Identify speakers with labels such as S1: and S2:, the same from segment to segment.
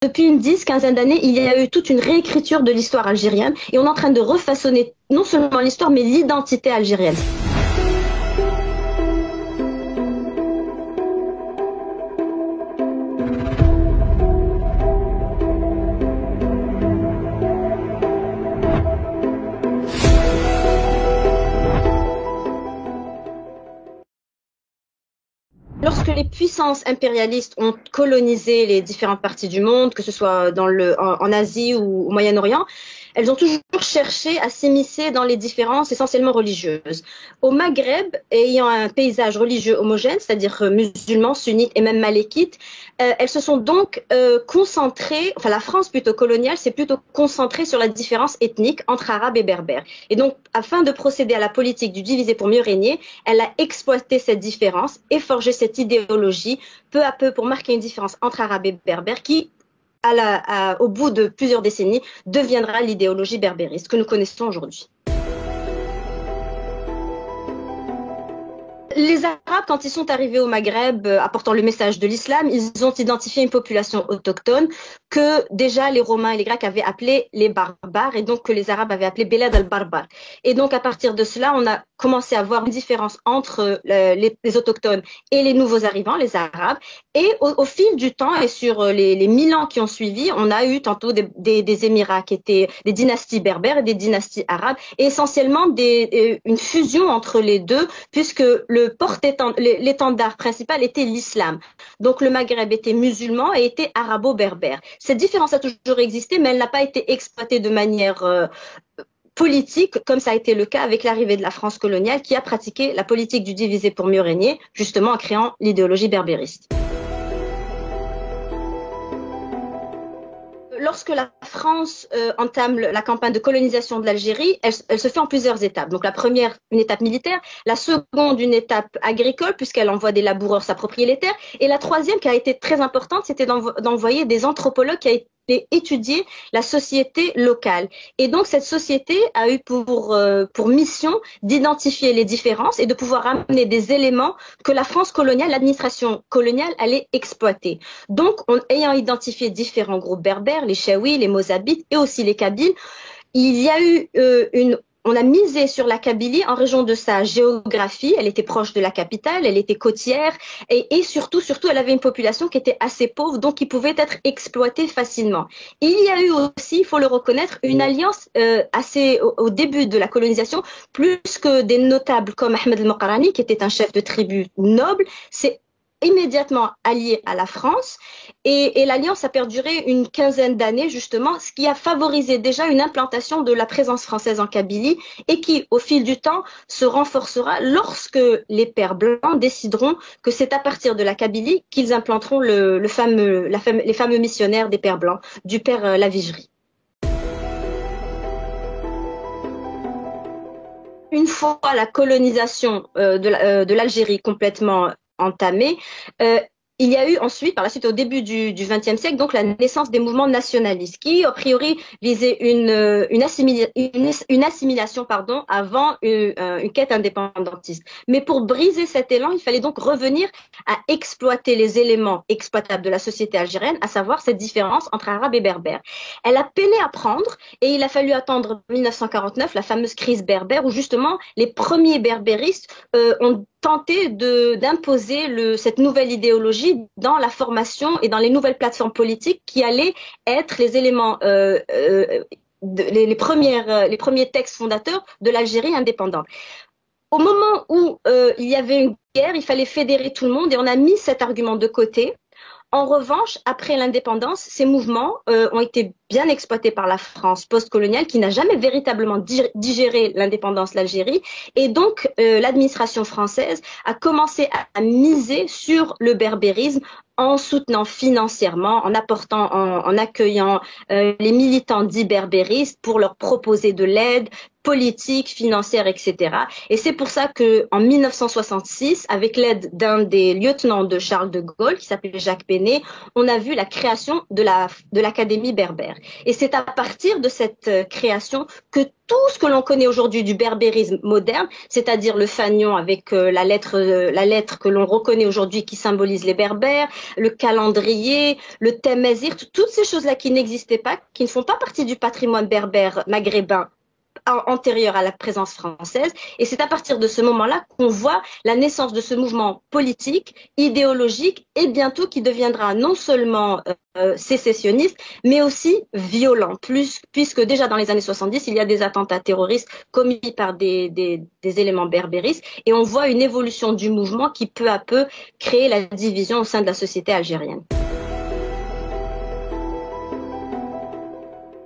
S1: depuis une quinzaine d'années, il y a eu toute une réécriture de l'histoire algérienne et on est en train de refaçonner non seulement l'histoire, mais l'identité algérienne. Lorsque les puissances impérialistes ont colonisé les différentes parties du monde, que ce soit en Asie ou au Moyen-Orient, elles ont toujours cherché à s'immiscer dans les différences essentiellement religieuses. Au Maghreb, ayant un paysage religieux homogène, c'est-à-dire musulmans, sunnites et même malékites, elles se sont donc concentrées, enfin la France plutôt coloniale s'est plutôt concentrée sur la différence ethnique entre arabes et berbères. Et donc, afin de procéder à la politique du diviser pour mieux régner, elle a exploité cette différence et forgé cette idéologie peu à peu pour marquer une différence entre arabes et berbères qui, au bout de plusieurs décennies, deviendra l'idéologie berbériste que nous connaissons aujourd'hui. Les Arabes, quand ils sont arrivés au Maghreb apportant le message de l'islam, ils ont identifié une population autochtone que déjà les Romains et les Grecs avaient appelé les barbares et donc que les Arabes avaient appelé Belad al-Barbar. Et donc à partir de cela, on a commencé à voir une différence entre les autochtones et les nouveaux arrivants, les Arabes. Et au fil du temps et sur les 1000 ans qui ont suivi, on a eu tantôt des émirats qui étaient des dynasties berbères et des dynasties arabes et essentiellement une fusion entre les deux puisque l'étendard principal était l'islam. Donc le Maghreb était musulman et était arabo-berbère. Cette différence a toujours existé, mais elle n'a pas été exploitée de manière politique, comme ça a été le cas avec l'arrivée de la France coloniale, qui a pratiqué la politique du diviser pour mieux régner, justement en créant l'idéologie berbériste. Lorsque la France entame la campagne de colonisation de l'Algérie, elle se fait en plusieurs étapes. Donc la première, une étape militaire, la seconde, une étape agricole, puisqu'elle envoie des laboureurs s'approprier les terres, et la troisième, qui a été très importante, c'était d'envoyer des anthropologues qui a étudier la société locale. Et donc, cette société a eu pour mission d'identifier les différences et de pouvoir amener des éléments que la France coloniale, l'administration coloniale allait exploiter. Donc, ayant identifié différents groupes berbères, les Chaouis, les Mozabites et aussi les Kabyles, il y a eu on a misé sur la Kabylie en raison de sa géographie. Elle était proche de la capitale, elle était côtière et surtout, elle avait une population qui était assez pauvre, donc qui pouvait être exploitée facilement. Il y a eu aussi, il faut le reconnaître, une alliance au début de la colonisation, plus que des notables comme Ahmed el-Moqarani, qui était un chef de tribu noble. C'est immédiatement allié à la France et l'alliance a perduré une quinzaine d'années justement, ce qui a favorisé déjà une implantation de la présence française en Kabylie et qui, au fil du temps, se renforcera lorsque les pères blancs décideront que c'est à partir de la Kabylie qu'ils implanteront les fameux missionnaires des pères blancs, du père Lavigerie. Une fois la colonisation de l'Algérie complètement entamée, il y a eu ensuite, par la suite, au début du XXe siècle, donc la naissance des mouvements nationalistes qui, a priori, visaient une assimilation avant une quête indépendantiste. Mais pour briser cet élan, il fallait donc revenir à exploiter les éléments exploitables de la société algérienne, à savoir cette différence entre arabes et berbères. Elle a peiné à prendre et il a fallu attendre 1949, la fameuse crise berbère, où justement les premiers berbéristes ont tenté d'imposer cette nouvelle idéologie dans la formation et dans les nouvelles plateformes politiques qui allaient être les éléments, les premiers textes fondateurs de l'Algérie indépendante. Au moment où il y avait une guerre, il fallait fédérer tout le monde et on a mis cet argument de côté. En revanche, après l'indépendance, ces mouvements ont été bien exploités par la France postcoloniale qui n'a jamais véritablement digéré l'indépendance de l'Algérie. Et donc, l'administration française a commencé à miser sur le berbérisme en soutenant financièrement, en apportant, en accueillant les militants dits berbéristes pour leur proposer de l'aide politique, financière, etc. Et c'est pour ça que, en 1966, avec l'aide d'un des lieutenants de Charles de Gaulle, qui s'appelait Jacques Péné, on a vu la création de l'Académie berbère. Et c'est à partir de cette création que tout ce que l'on connaît aujourd'hui du berbérisme moderne, c'est-à-dire le fanion avec la lettre que l'on reconnaît aujourd'hui qui symbolise les Berbères, le calendrier, le temezir, toutes ces choses-là qui n'existaient pas, qui ne font pas partie du patrimoine berbère maghrébin antérieure à la présence française. Et c'est à partir de ce moment-là qu'on voit la naissance de ce mouvement politique, idéologique et bientôt qui deviendra non seulement sécessionniste, mais aussi violent, puisque déjà dans les années 70, il y a des attentats terroristes commis par des éléments berbéristes et on voit une évolution du mouvement qui peu à peu crée la division au sein de la société algérienne.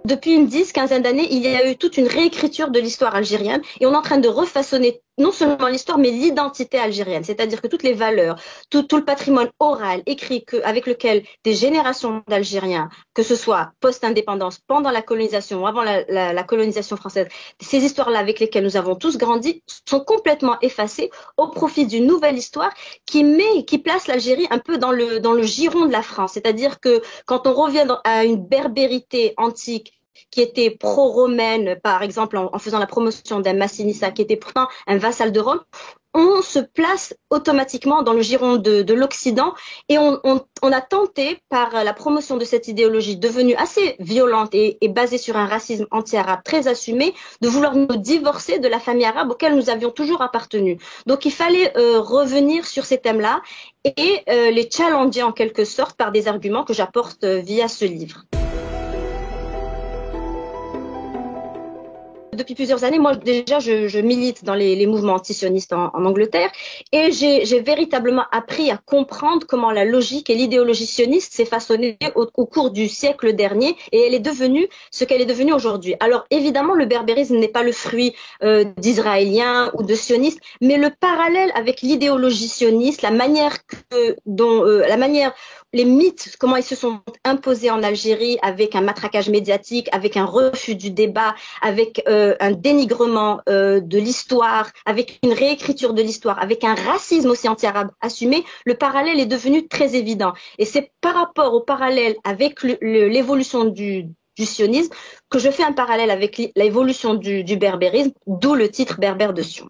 S1: Depuis une quinzaine d'années, il y a eu toute une réécriture de l'histoire algérienne et on est en train de refaçonner non seulement l'histoire, mais l'identité algérienne. C'est-à-dire que toutes les valeurs, tout le patrimoine oral, écrit, avec lequel des générations d'Algériens, que ce soit post-indépendance, pendant la colonisation ou avant la colonisation française, ces histoires-là avec lesquelles nous avons tous grandi, sont complètement effacées au profit d'une nouvelle histoire qui place l'Algérie un peu dans le giron de la France. C'est-à-dire que quand on revient à une berbérité antique, qui était pro-romaine, par exemple en faisant la promotion d'un Massinissa qui était pourtant un vassal de Rome, on se place automatiquement dans le giron de l'Occident et on a tenté, par la promotion de cette idéologie devenue assez violente et basée sur un racisme anti-arabe très assumé, de vouloir nous divorcer de la famille arabe auquel nous avions toujours appartenu. Donc il fallait revenir sur ces thèmes-là et les challenger en quelque sorte par des arguments que j'apporte via ce livre. Depuis plusieurs années, moi déjà, je milite dans les mouvements antisionistes en Angleterre et j'ai véritablement appris à comprendre comment la logique et l'idéologie sioniste s'est façonnée au cours du siècle dernier et elle est devenue ce qu'elle est devenue aujourd'hui. Alors évidemment, le berbérisme n'est pas le fruit d'Israéliens ou de sionistes, mais le parallèle avec l'idéologie sioniste, la manière les mythes, comment ils se sont imposés en Algérie avec un matraquage médiatique, avec un refus du débat, avec un dénigrement de l'histoire, avec une réécriture de l'histoire, avec un racisme aussi anti-arabe assumé, le parallèle est devenu très évident. Et c'est par rapport au parallèle avec l'évolution du sionisme que je fais un parallèle avec l'évolution du berbérisme, d'où le titre Berbère de Sion.